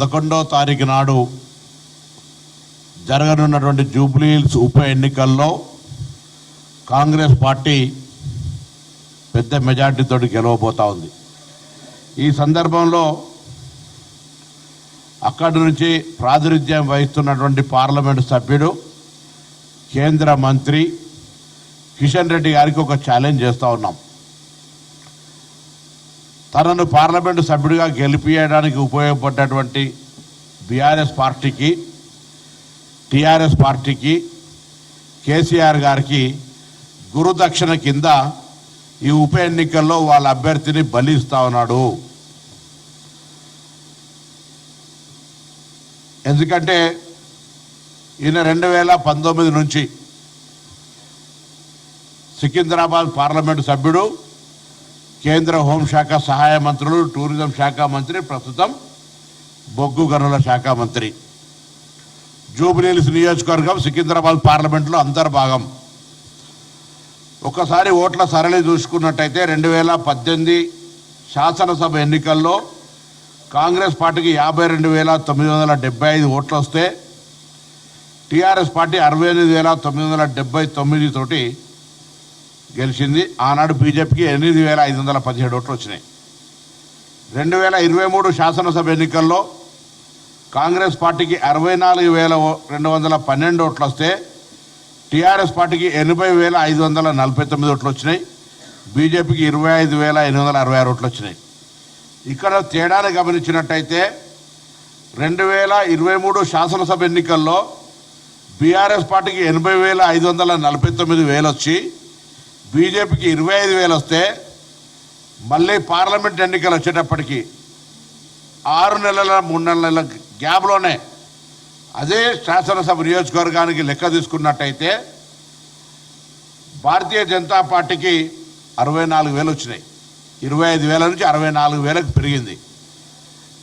11వ తారీఖు నాడు జరగనున్నటువంటి Jubilee hills ఉప ఎన్నికల్లో కాంగ్రెస్ పార్టీ పెద్ద మెజార్టీతో గెలవబోతా ఉంది. ఈ సందర్భంలో అక్కడి నుంచి ప్రాతినిధ్యం వహిస్తున్నటువంటి పార్లమెంటు సభ్యుడు కేంద్ర మంత్రి కిషన్ రెడ్డి గారికి ఒక ఛాలెంజ్ చేస్తూ ఉన్నాం. తనను పార్లమెంటు సభ్యుడిగా గెలిపించడానికి ఉపయోగపడ్డటువంటి బీఆర్ఎస్ పార్టీకి, టీఆర్ఎస్ పార్టీకి, కేసీఆర్ గారికి గురుదక్షిణ కింద ఈ ఉప ఎన్నికల్లో వాళ్ళ అభ్యర్థిని బలిస్తా ఉన్నాడు. ఎందుకంటే ఈయన 2019 నుంచి సికింద్రాబాద్ పార్లమెంటు సభ్యుడు, కేంద్ర హోంశాఖ సహాయ మంత్రులు, టూరిజం శాఖ మంత్రి, ప్రస్తుతం బొగ్గు గనుల శాఖ మంత్రి. జూబ్లీ హిల్స్ నియోజకవర్గం సికింద్రాబాద్ పార్లమెంట్లో అంతర్భాగం. ఒకసారి ఓట్ల సరళి చూసుకున్నట్టయితే 2018 శాసనసభ ఎన్నికల్లో కాంగ్రెస్ పార్టీకి 52,975 ఓట్లు వస్తే టీఆర్ఎస్ పార్టీ 68,979 తోటి గెలిచింది. ఆనాడు బీజేపీకి 8,517 ఓట్లు వచ్చినాయి. 2023 శాసనసభ ఎన్నికల్లో కాంగ్రెస్ పార్టీకి 64,212 ఓట్లు వస్తే టీఆర్ఎస్ పార్టీకి 80,549 ఓట్లు వచ్చినాయి. బీజేపీకి 25,866 ఓట్లు వచ్చినాయి. ఇక్కడ తేడాను గమనించినట్టయితే 2023 శాసనసభ ఎన్నికల్లో బీఆర్ఎస్ పార్టీకి 80,549 వచ్చి బీజేపీకి 25,000 వస్తే మళ్ళీ పార్లమెంట్ ఎన్నికలు వచ్చేటప్పటికి 6 నెలల 3 నెలల గ్యాప్లోనే అదే శాసనసభ నియోజకవర్గానికి లెక్క తీసుకున్నట్టయితే భారతీయ జనతా పార్టీకి 64,000 వచ్చినాయి. 25,000 నుంచి 64,000కు పెరిగింది.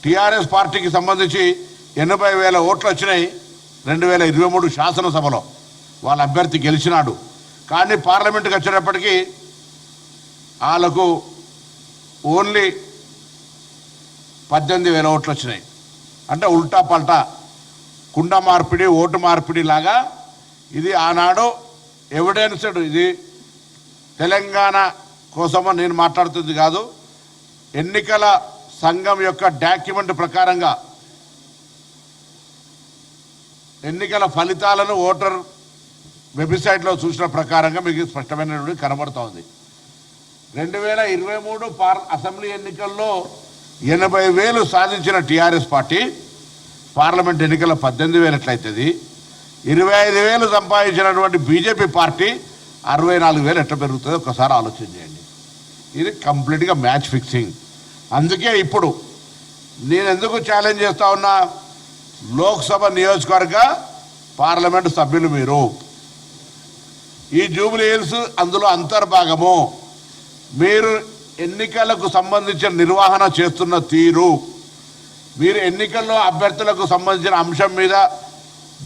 టీఆర్ఎస్ పార్టీకి సంబంధించి 80,000 ఓట్లు వచ్చినాయి 2023 శాసనసభలో. వాళ్ళ అభ్యర్థి గెలిచినాడు. కానీ పార్లమెంట్కి వచ్చేటప్పటికి వాళ్ళకు ఓన్లీ 18,000 ఓట్లు వచ్చినాయి. అంటే ఉల్టా పల్టా కుండ మార్పిడి, ఓటు మార్పిడి లాగా ఇది ఆనాడు ఎవిడెన్స్డ్. ఇది తెలంగాణ కోసమో నేను మాట్లాడుతుంది కాదు, ఎన్నికల సంఘం యొక్క డాక్యుమెంట్ ప్రకారంగా ఎన్నికల ఫలితాలను ఓటర్ వెబ్సైట్లో చూసిన ప్రకారంగా మీకు స్పష్టమైనటువంటి కనబడుతూ ఉంది. 2023 అసెంబ్లీ ఎన్నికల్లో 80,000 సాధించిన టీఆర్ఎస్ పార్టీ పార్లమెంట్ ఎన్నికల 18,000 ఎట్లయితుంది? 25,000 సంపాదించినటువంటి బీజేపీ పార్టీ 64,000 ఎట్లా పెరుగుతుందో ఒకసారి ఆలోచన చేయండి. ఇది కంప్లీట్గా మ్యాచ్ ఫిక్సింగ్. అందుకే ఇప్పుడు నేను ఎందుకు ఛాలెంజ్ చేస్తా ఉన్నా, లోక్సభ నియోజకవర్గ పార్లమెంటు సభ్యులు మీరు, ఈ జూబ్లీ హిల్స్ అందులో అంతర్భాగము. మీరు ఎన్నికలకు సంబంధించిన నిర్వహణ చేస్తున్న తీరు, మీరు ఎన్నికల్లో అభ్యర్థులకు సంబంధించిన అంశం మీద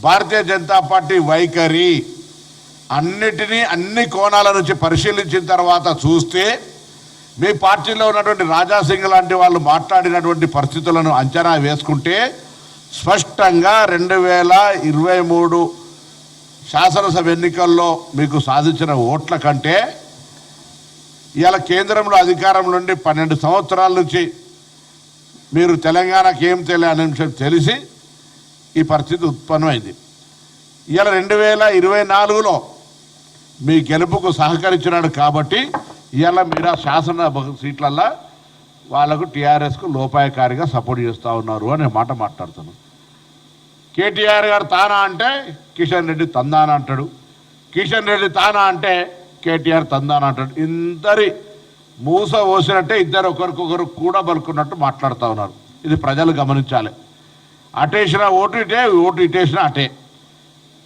భారతీయ జనతా పార్టీ వైఖరి అన్నిటినీ అన్ని కోణాల నుంచి పరిశీలించిన తర్వాత చూస్తే మీ పార్టీలో ఉన్నటువంటి రాజాసింగ్ లాంటి వాళ్ళు మాట్లాడినటువంటి పరిస్థితులను అంచనా వేసుకుంటే స్పష్టంగా 2023 శాసనసభ ఎన్నికల్లో మీకు సాధించిన ఓట్ల కంటే ఇవాళ కేంద్రంలో అధికారం నుండి 12 సంవత్సరాల నుంచి మీరు తెలంగాణకి ఏం తెలియని అంశం తెలిసి ఈ పరిస్థితి ఉత్పన్నమైంది. ఇవాళ 2024లో మీ గెలుపుకు సహకరించినాడు కాబట్టి ఇవాళ మీరు ఆ శాసన సీట్లల్లో వాళ్ళకు టీఆర్ఎస్కు లోపాయకారిగా సపోర్ట్ చేస్తూ ఉన్నారు అనే మాట మాట్లాడుతున్నాను. కేటీఆర్ గారు తానా అంటే కిషన్ రెడ్డి తందానా అంటాడు, కిషన్ రెడ్డి తానా అంటే కేటీఆర్ తందానా అంటాడు. ఇద్దరి మూస పోసినట్టే ఇద్దరు ఒకరికొకరు కూడా బలుకున్నట్టు మాట్లాడుతూ ఉన్నారు. ఇది ప్రజలు గమనించాలి. అటేసిన ఓటు ఇటే, ఓటు ఇటేసిన అటే.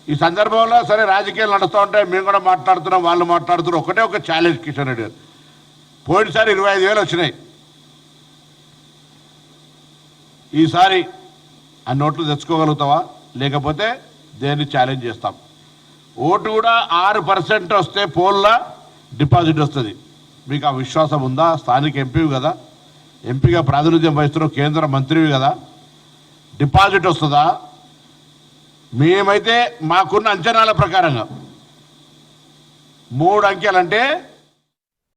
ఈ సందర్భంలో సరే రాజకీయాలు నడుస్తూ ఉంటాయి, మేము కూడా మాట్లాడుతున్నాం, వాళ్ళు మాట్లాడుతున్నారు. ఒకటే ఒక ఛాలెంజ్ కిషన్ రెడ్డి గారు, పోయినసారి 25,000 వచ్చినాయి, ఈసారి ఆ నోట్లు తెచ్చుకోగలుగుతావా? లేకపోతే దేన్ని ఛాలెంజ్ చేస్తాం. ఓటు కూడా 6% వస్తే పోల్లో డిపాజిట్ వస్తుంది. మీకు ఆ విశ్వాసం ఉందా? స్థానిక ఎంపీవి కదా, ఎంపీగా ప్రాతినిధ్యం వహిస్తున్నావు, కేంద్ర మంత్రివి కదా, డిపాజిట్ వస్తుందా? మేమైతే మాకున్న అంచనాల ప్రకారంగా 3 అంకెలంటే